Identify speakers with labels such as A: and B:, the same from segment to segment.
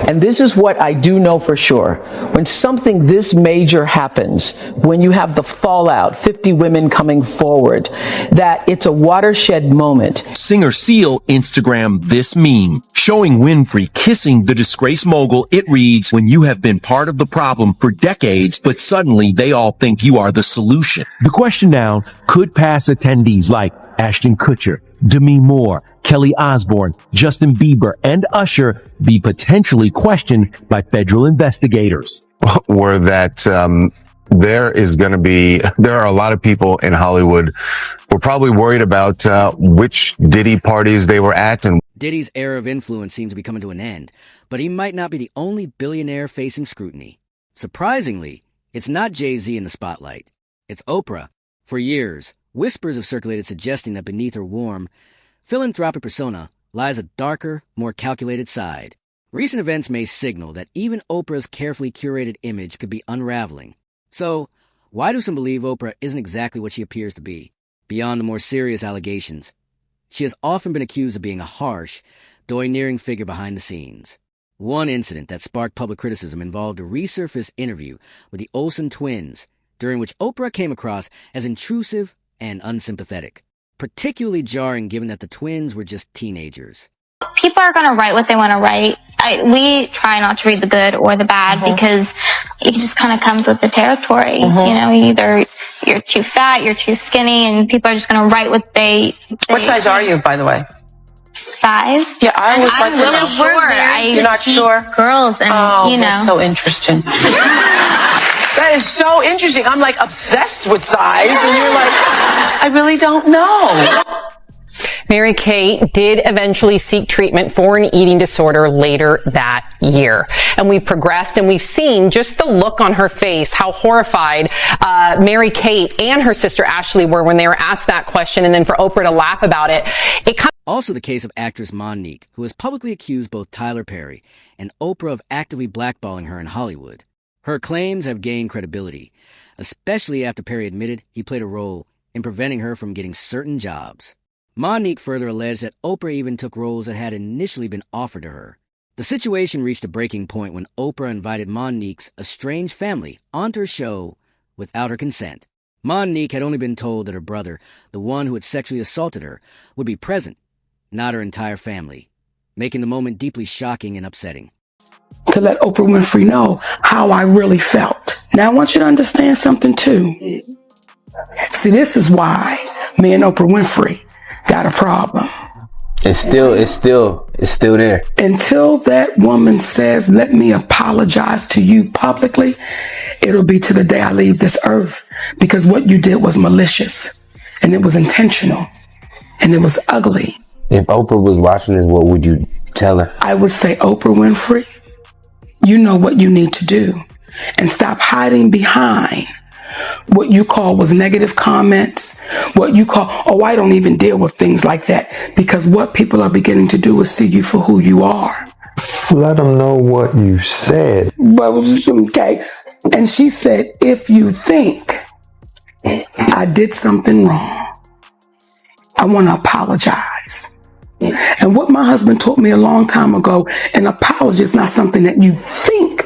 A: And this is what I do know for sure. When something this major happens, when you have the fallout, 50 women coming forward, that it's a watershed moment.
B: Singer Seal Instagrammed this meme, showing Winfrey kissing the disgraced mogul. It reads, when you have been part of the problem for decades, but suddenly they all think you are the solution. The question now, could past attendees like Ashton Kutcher, Demi Moore, Kelly Osbourne, Justin Bieber, and Usher be potentially questioned by federal investigators?
C: Were that there are a lot of people in Hollywood who are probably worried about which Diddy parties they were at. And
D: Diddy's era of influence seems to be coming to an end, but he might not be the only billionaire facing scrutiny. Surprisingly, it's not Jay-Z in the spotlight. It's Oprah. For years, whispers have circulated suggesting that beneath her warm, philanthropic persona lies a darker, more calculated side. Recent events may signal that even Oprah's carefully curated image could be unraveling. So, why do some believe Oprah isn't exactly what she appears to be? Beyond the more serious allegations, she has often been accused of being a harsh, domineering figure behind the scenes. One incident that sparked public criticism involved a resurfaced interview with the Olsen twins, during which Oprah came across as intrusive and unsympathetic, particularly jarring given that the twins were just teenagers.
E: People are going to write what they want to write. We try not to read the good or the bad because it just kind of comes with the territory. You know, either you're too fat, you're too skinny, and people are just going to write what they
F: What size are you, by the way?
E: Size?
F: Yeah, I always like to know.
E: Really short.
F: You're not sure?
E: Girls, and you know.
F: That's so interesting. That is so interesting. I'm like obsessed with size, and you're like, I really don't know.
G: Mary-Kate did eventually seek treatment for an eating disorder later that year. And we've progressed and we've seen just the look on her face, how horrified Mary-Kate and her sister Ashley were when they were asked that question, and then for Oprah to laugh about it.
D: Also the case of actress Monique, who has publicly accused both Tyler Perry and Oprah of actively blackballing her in Hollywood. Her claims have gained credibility, especially after Perry admitted he played a role in preventing her from getting certain jobs. Monique further alleged that Oprah even took roles that had initially been offered to her. The situation reached a breaking point when Oprah invited Monique's estranged family onto her show without her consent. Monique had only been told that her brother, the one who had sexually assaulted her, would be present, not her entire family, making the moment deeply shocking and upsetting.
H: To let Oprah Winfrey know how I really felt. Now I want you to understand something too. See, this is why me and Oprah Winfrey got a problem.
I: It's still there.
H: Until that woman says, let me apologize to you publicly, it'll be to the day I leave this earth. Because what you did was malicious, and it was intentional, and it was ugly.
I: If Oprah was watching this, what would you tell her?
H: I would say, Oprah Winfrey, you know what you need to do, and stop hiding behind what you call was negative comments, what you call, oh, I don't even deal with things like that, because what people are beginning to do is see you for who you are.
J: Let them know what you said.
H: But okay, and she said, if you think I did something wrong, I want to apologize. And what my husband taught me a long time ago, an apology is not something that you think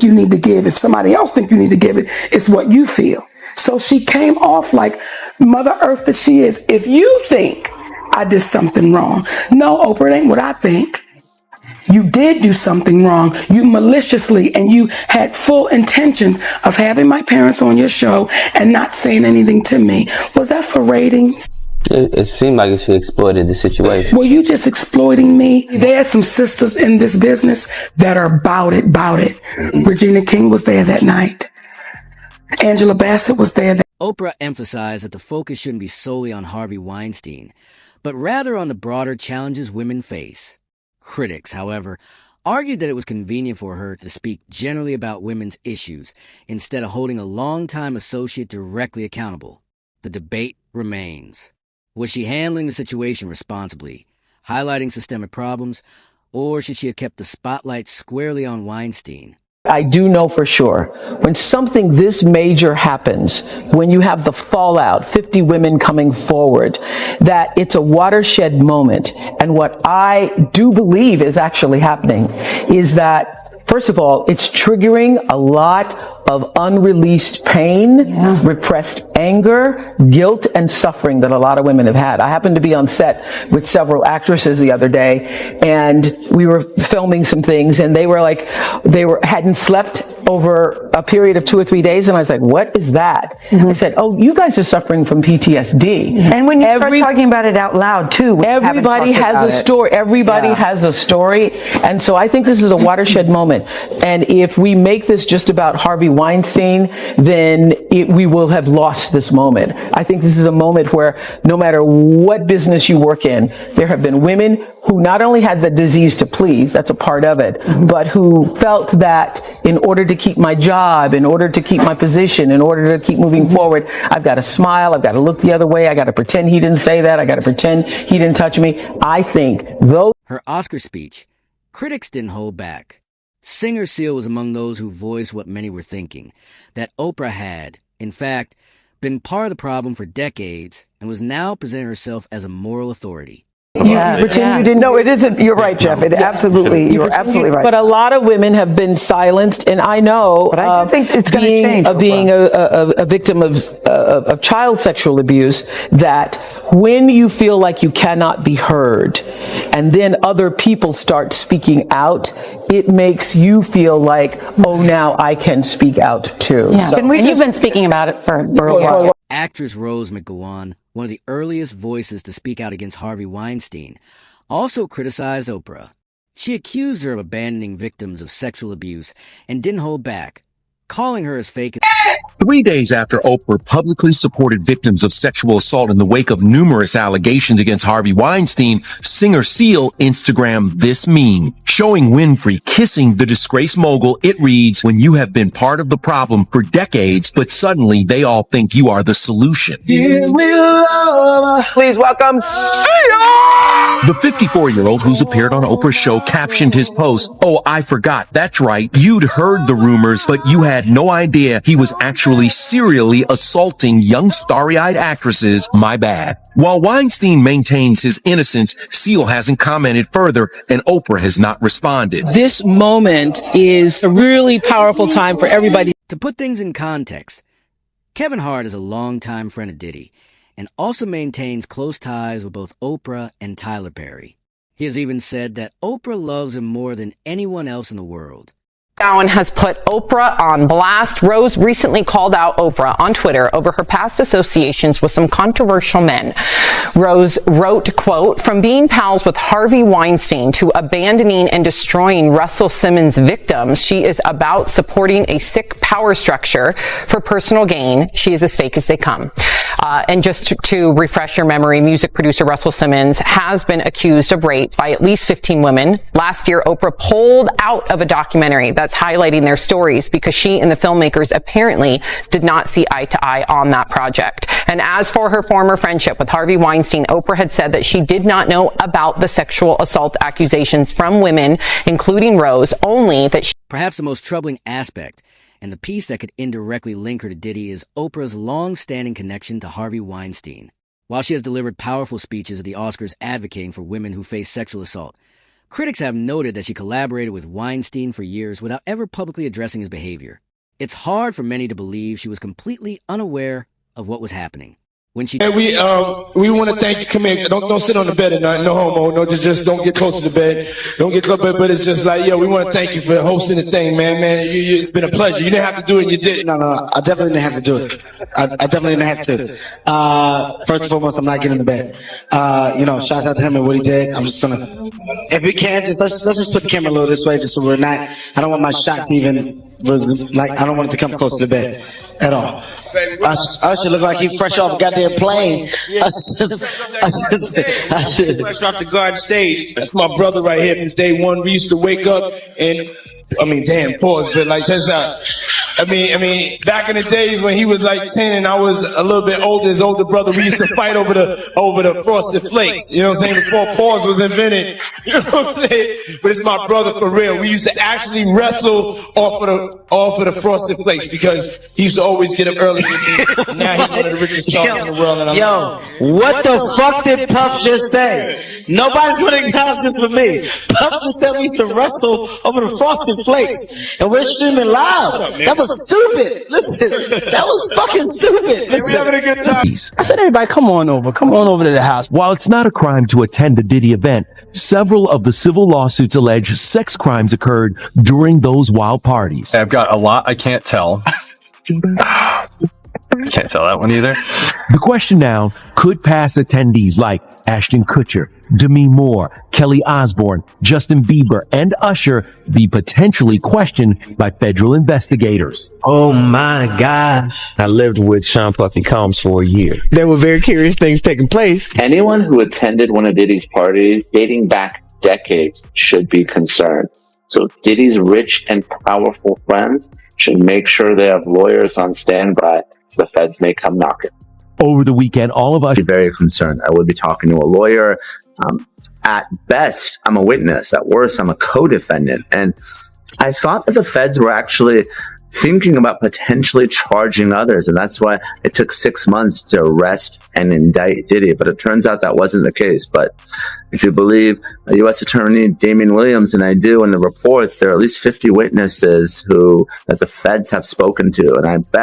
H: you need to give. If somebody else think you need to give it, it's what you feel. So she came off like Mother Earth that she is. If you think I did something wrong, no, Oprah, it ain't what I think. You did do something wrong. You maliciously, and you had full intentions of having my parents on your show and not saying anything to me. Was that for ratings?
I: It seemed like she exploited the situation.
H: Were you just exploiting me? There are some sisters in this business that are about it. Regina King was there that night. Angela Bassett was there.
D: Oprah emphasized that the focus shouldn't be solely on Harvey Weinstein, but rather on the broader challenges women face. Critics, however, argued that it was convenient for her to speak generally about women's issues instead of holding a longtime associate directly accountable. The debate remains. Was she handling the situation responsibly, highlighting systemic problems, or should she have kept the spotlight squarely on Weinstein?
A: I do know for sure, when something this major happens, when you have the fallout, 50 women coming forward, that it's a watershed moment. And what I do believe is actually happening is that, first of all, it's triggering a lot of unreleased pain, repressed anger, guilt, and suffering that a lot of women have had. I happened to be on set with several actresses the other day, and we were filming some things, and they hadn't slept over a period of 2 or 3 days, and I was like, what is that? I said, oh, you guys are suffering from PTSD.
K: And when you start talking about it out loud too,
A: everybody has a story. Everybody has a story. And so I think this is a watershed moment. And if we make this just about Harvey Weinstein, then we will have lost this moment. I think this is a moment where no matter what business you work in, there have been women who not only had the disease to please, that's a part of it, but who felt that in order to keep my job, in order to keep my position, in order to keep moving forward, I've got to smile, I've got to look the other way, I got to pretend he didn't say that, I got to pretend he didn't touch me. I think those...
D: Her Oscar speech, critics didn't hold back. Singer Seal was among those who voiced what many were thinking, that Oprah had, in fact, been part of the problem for decades and was now presenting herself as a moral authority.
K: Pretend you didn't. No, it isn't. You're right, Jeff. It absolutely. You're absolutely right.
A: But a lot of women have been silenced, and I know.
K: But I do think it's going to change.
A: Being a victim of child sexual abuse, that when you feel like you cannot be heard, and then other people start speaking out, it makes you feel like, oh, now I can speak out too.
K: Yeah. So, and you've been speaking about it for a while.
D: Actress Rose McGowan, one of the earliest voices to speak out against Harvey Weinstein, also criticized Oprah. She accused her of abandoning victims of sexual abuse and didn't hold back, calling her as fake.
B: 3 days after Oprah publicly supported victims of sexual assault in the wake of numerous allegations against Harvey Weinstein, singer Seal Instagrammed this meme, showing Winfrey kissing the disgraced mogul. It reads, when you have been part of the problem for decades, but suddenly they all think you are the solution.
F: Please welcome Seal!
B: The 54-year-old who's appeared on Oprah's show captioned his post, oh, I forgot. That's right. You'd heard the rumors, but you had no idea he was actually serially assaulting young starry-eyed actresses. My bad. While Weinstein maintains his innocence, Seal hasn't commented further, and Oprah has not responded.
A: This moment is a really powerful time for everybody.
D: To put things in context, Kevin Hart is a longtime friend of Diddy and also maintains close ties with both Oprah and Tyler Perry. He has even said that Oprah loves him more than anyone else in the world.
G: McGowan has put Oprah on blast. Rose recently called out Oprah on Twitter over her past associations with some controversial men. Rose wrote, quote, from being pals with Harvey Weinstein to abandoning and destroying Russell Simmons' victims, she is about supporting a sick power structure for personal gain. She is as fake as they come. And just to refresh your memory, music producer Russell Simmons has been accused of rape by at least 15 women. Last year, Oprah pulled out of a documentary that's highlighting their stories because she and the filmmakers apparently did not see eye to eye on that project. And as for her former friendship with Harvey Weinstein, Oprah had said that she did not know about the sexual assault accusations from women, including Rose, only that she...
D: Perhaps the most troubling aspect and the piece that could indirectly link her to Diddy is Oprah's long-standing connection to Harvey Weinstein. While she has delivered powerful speeches at the Oscars advocating for women who face sexual assault, critics have noted that she collaborated with Weinstein for years without ever publicly addressing his behavior. It's hard for many to believe she was completely unaware of what was happening. When she...
L: Hey, we want to thank you. Come here. Don't sit on the bed at night. No homo. No, just don't get close to the bed. Don't get close. But it's just like, yo, we want to thank you for hosting the thing, man. It's been a pleasure. You didn't have to do it, and you did it.
M: No. I definitely didn't have to do it. I definitely didn't have to. First and foremost, I'm not getting in the bed. Shouts out to him and what he did. I'm just gonna, if we can, let's just put the camera a little this way, just so we're not. I don't want my shot to even I don't want it to come close to the bed at all. I should look like he fresh off a goddamn plane. I should
L: fresh off the garden stage. That's my brother right here from day one. We used to wake up and, pause, but like, check this out. I mean, back in the days when he was like 10 and I was a little bit older, his older brother, we used to fight over the Frosted Flakes. You know what I'm saying? Before pause was invented. You know what I'm saying? But it's my brother for real. We used to actually wrestle off of the Frosted Flakes because he used to always get them early with me. Now he's one of the richest stars in the world. And
M: What the fuck did Puff just say? Nobody's gonna acknowledge this for me. Puff just said we used to wrestle over the Frosted Flakes, and we're streaming live. That was stupid. Listen, that was fucking stupid. Listen.
L: We're having a good time.
N: I said, everybody, come on over to the house.
B: While it's not a crime to attend a Diddy event, several of the civil lawsuits allege sex crimes occurred during those wild parties.
O: I've got a lot I can't tell. I can't tell that one either.
B: The question now could past attendees like Ashton Kutcher, Demi Moore, Kelly Osbourne, Justin Bieber, and Usher be potentially questioned by federal investigators.
P: Oh my gosh. I lived with Sean Puffy Combs for a year. There were very curious things taking place.
Q: Anyone who attended one of Diddy's parties dating back decades should be concerned. So Diddy's rich and powerful friends should make sure they have lawyers on standby so the feds may come knocking.
B: Over the weekend, all of us
R: are very concerned. I would be talking to a lawyer. At best, I'm a witness. At worst, I'm a co-defendant. And I thought that the feds were actually thinking about potentially charging others. And that's why it took 6 months to arrest and indict Diddy. But it turns out that wasn't the case. But if you believe U.S. Attorney Damian Williams, and I do in the reports, there are at least 50 witnesses that the feds have spoken to. And I bet